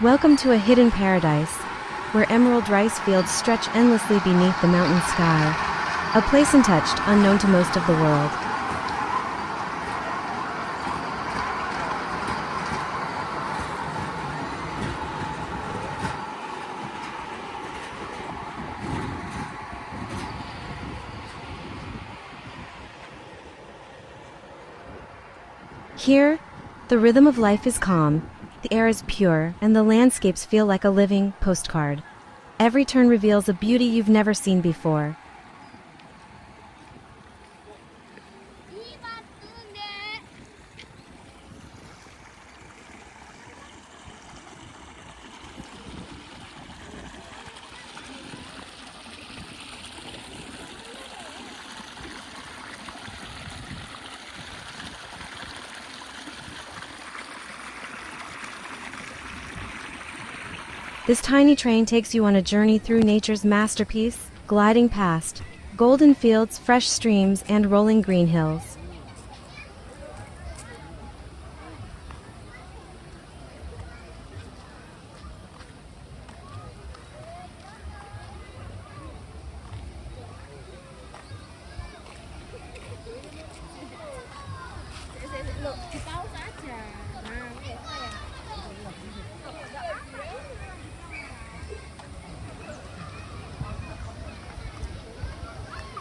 Welcome to a hidden paradise, where emerald rice fields stretch endlessly beneath the mountain sky, a place untouched, unknown to most of the world. Here, the rhythm of life is calm, the air is pure, and the landscapes feel like a living postcard. Every turn reveals a beauty you've never seen before. This tiny train takes you on a journey through nature's masterpiece, gliding past golden fields, fresh streams, and rolling green hills.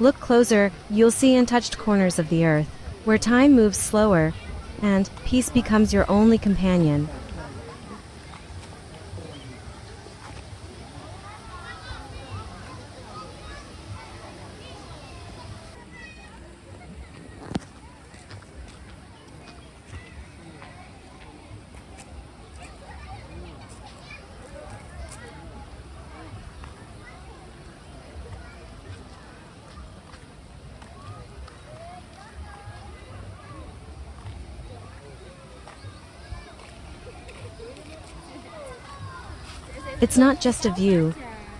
Look closer, you'll see untouched corners of the earth, where time moves slower, and peace becomes your only companion. It's not just a view,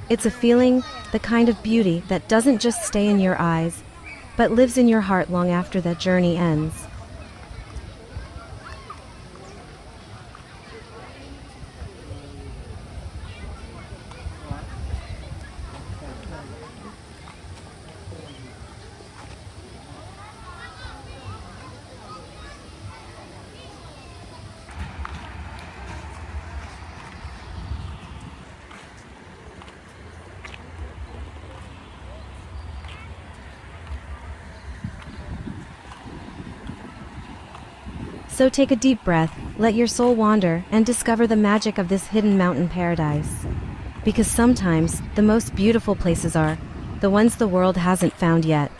it's a feeling, the kind of beauty that doesn't just stay in your eyes, but lives in your heart long after that journey ends. So take a deep breath, let your soul wander, and discover the magic of this hidden mountain paradise. Because sometimes, the most beautiful places are the ones the world hasn't found yet.